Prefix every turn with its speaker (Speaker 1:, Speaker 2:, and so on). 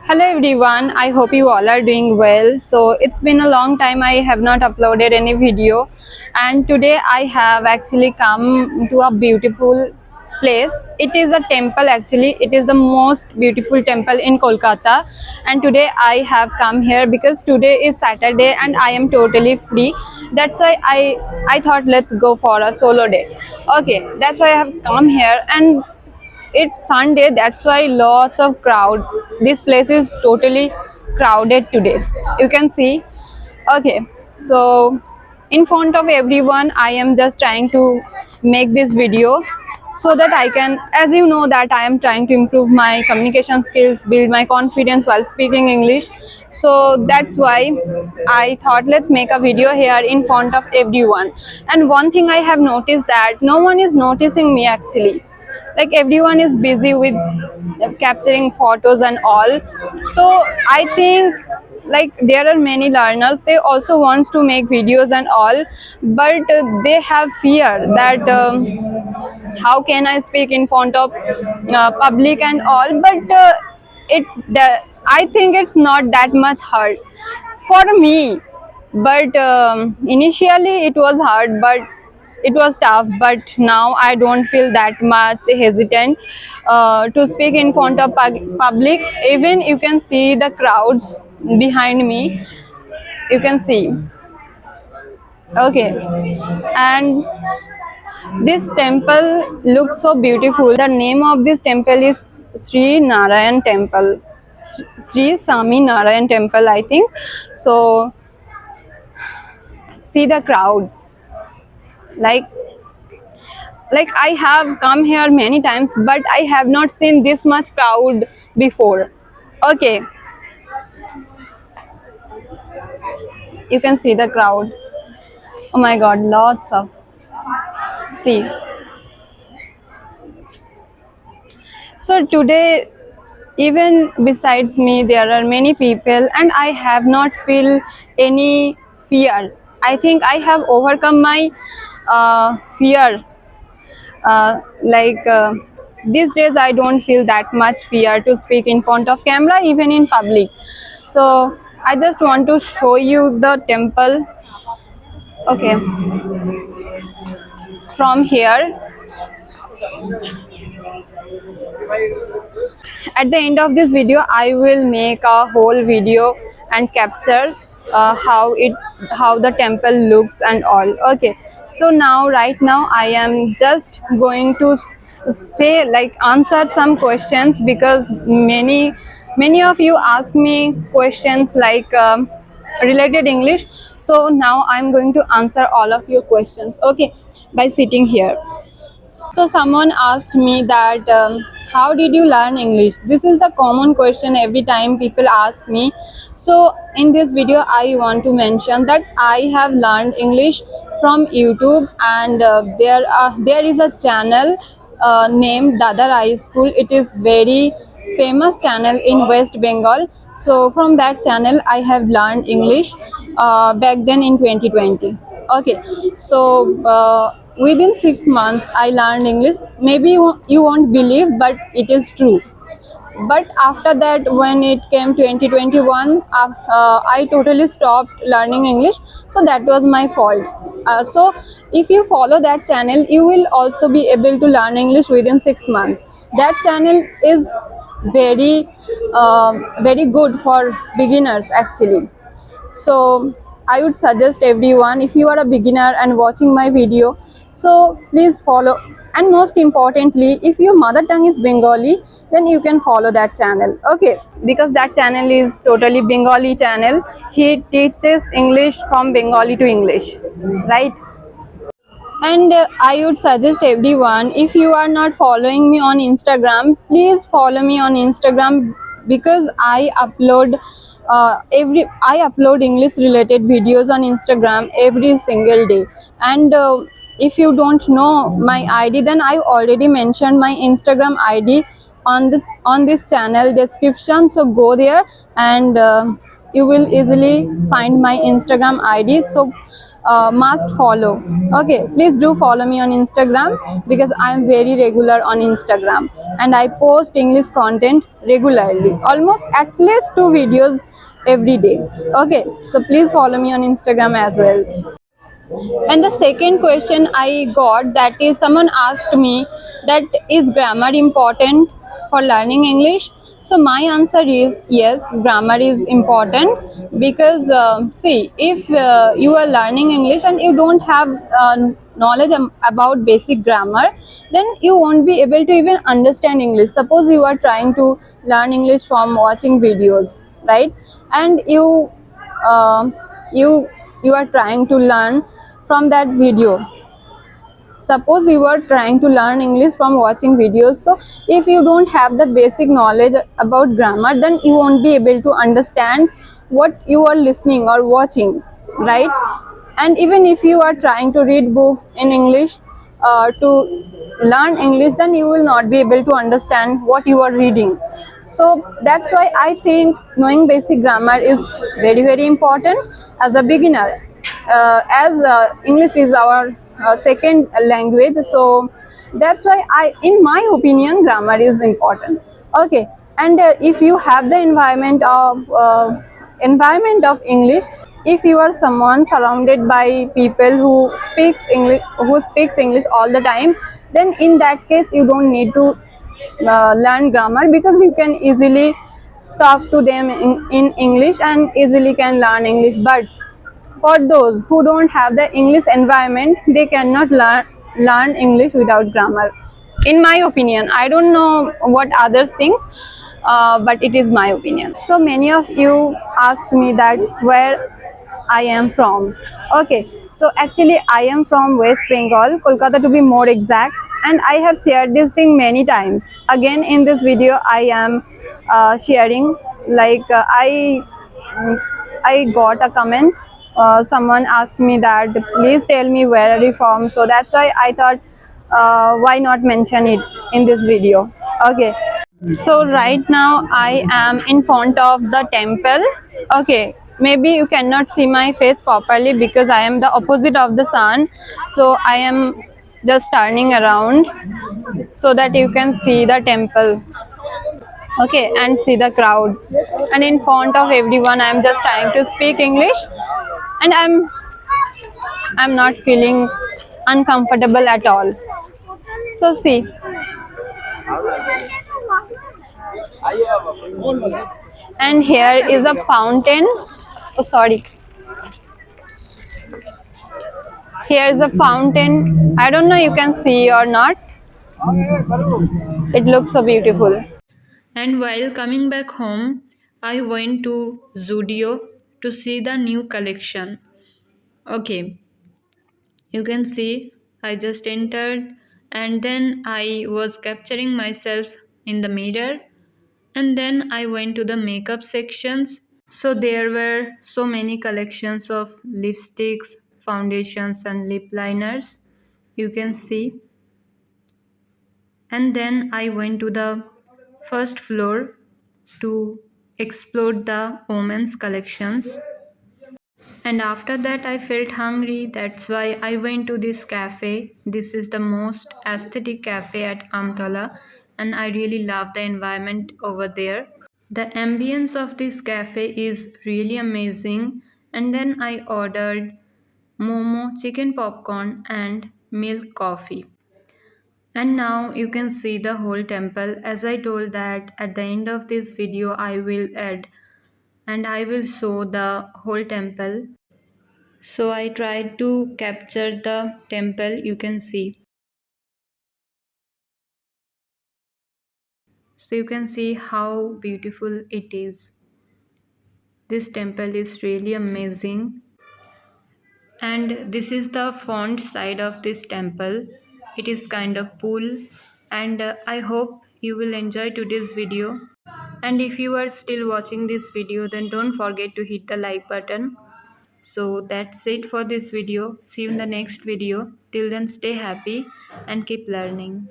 Speaker 1: Hello everyone, I hope you all are doing well. So it's been a long time I have not uploaded any video, and today I have actually come to a beautiful place. It is a temple actually. It is the most beautiful temple in Kolkata, and today I have come here because today is Saturday and I am totally free. That's why I thought let's go for a solo date. Okay, that's why I have come here, and it's Sunday, that's why lots of crowd. This place is totally crowded today. You can see. Okay, so in front of everyone, I am just trying to make this video so that I can, as you know, that I am trying to improve my communication skills, build my confidence while speaking English. So that's why I thought let's make a video here in front of everyone. And one thing I have noticed that no one is noticing me actually, like everyone is busy with capturing photos and all. So I think like there are many learners, they also wants to make videos and all, but they have fear that how can I speak in front of public and all. But I think it's not that much hard for me. But initially it was hard, but it was tough. But now I don't feel that much hesitant to speak in front of public. Even you can see the crowds behind me, you can see. Okay, and this temple looks so beautiful. The name of this temple is Sri Narayan Temple, Sri Sami Narayan Temple, I think. So see the crowd. Like I have come here many times, but I have not seen this much crowd before. Okay, you can see the crowd. Oh my god, lots of, see. So today, even besides me, there are many people, and I have not feel any fear. I think I have overcome my fear. These days, I don't feel that much fear to speak in front of camera, even in public. So I just want to show you the temple. Okay, from here. At the end of this video I will make a whole video and capture how the temple looks and all. Okay, so now right now I am just going to say, like, answer some questions, because many of you ask me questions like related English. So now I'm going to answer all of your questions, okay, by sitting here. So someone asked me that how did you learn English? This is the common question every time people ask me. So in this video I want to mention that I have learned English from YouTube, and there is a channel named Dada Rai School. It is very famous channel in West Bengal. So from that channel I have learned English back then in 2020. Okay, so within 6 months I learned English. Maybe you won't believe, but it is true. But after that, when it came 2021, I totally stopped learning English. So that was my fault. So if you follow that channel, you will also be able to learn English within 6 months. That channel is very good for beginners actually. So I would suggest everyone, if you are a beginner and watching my video, so please follow. And most importantly, if your mother tongue is Bengali, then you can follow that channel, okay, because that channel is totally Bengali channel. He teaches English from Bengali to English, right? And I would suggest everyone, if you are not following me on Instagram, please follow me on Instagram, because I upload English related videos on Instagram every single day. And if you don't know my ID, then I already mentioned my Instagram ID on this channel description. So go there, and you will easily find my Instagram ID. So must follow. Okay, please do follow me on Instagram because I am very regular on Instagram and I post English content regularly, almost at least 2 videos every day. Okay, so please follow me on Instagram as well. And the second question I got, that is, someone asked me that is grammar important for learning English. So my answer is yes, grammar is important because see, if you are learning English and you don't have knowledge about basic grammar, then you won't be able to even understand English. Suppose you are trying to learn English from watching videos, right? And uh, you you are trying to learn from that video. Suppose you are trying to learn English from watching videos, so if you don't have the basic knowledge about grammar, then you won't be able to understand what you are listening or watching, right? And even if you are trying to read books in English to learn English, then you will not be able to understand what you are reading. So that's why I think knowing basic grammar is very very important as a beginner, as English is our second language. So that's why in my opinion, grammar is important. Okay, and if you have the environment of English, if you are someone surrounded by people who speaks English all the time, then in that case you don't need to learn grammar because you can easily talk to them in English and easily can learn English. But for those who don't have the English environment, they cannot learn English without grammar. In my opinion, I don't know what others think, but it is my opinion. So many of you asked me that where I am from. Okay, so actually I am from West Bengal, Kolkata to be more exact, and I have shared this thing many times. Again, in this video, I am sharing, like I got a comment. Someone asked me that please tell me where are you from. So that's why I thought why not mention it in this video. Okay. So right now I am in front of the temple. Okay, maybe you cannot see my face properly because I am the opposite of the sun. So I am just turning around so that you can see the temple. Okay, and see the crowd. And in front of everyone, I am just trying to speak English, and I'm not feeling uncomfortable at all. So see, and here is a fountain. Oh, sorry. Here is a fountain. I don't know you can see or not. It looks so beautiful. And while coming back home, I went to Zudio to see the new collection. Okay, you can see I just entered and then I was capturing myself in the mirror, and then I went to the makeup sections. So there were so many collections of lipsticks, foundations and lip liners, you can see. And then I went to the first floor to explore the women's collections. And after that, I felt hungry. That's why I went to this cafe. This is the most aesthetic cafe at Amtala, and I really love the environment over there. The ambience of this cafe is really amazing. And then I ordered momo, chicken popcorn, and milk coffee. And now you can see the whole temple. As I told that at the end of this video I will add and I will show the whole temple. So I tried to capture the temple, you can see. So you can see how beautiful it is. This temple is really amazing. And this is the front side of this temple. It is kind of cool, and I hope you will enjoy today's video. And if you are still watching this video, then don't forget to hit the like button. So that's it for this video. See you in the next video. Till then, stay happy and keep learning.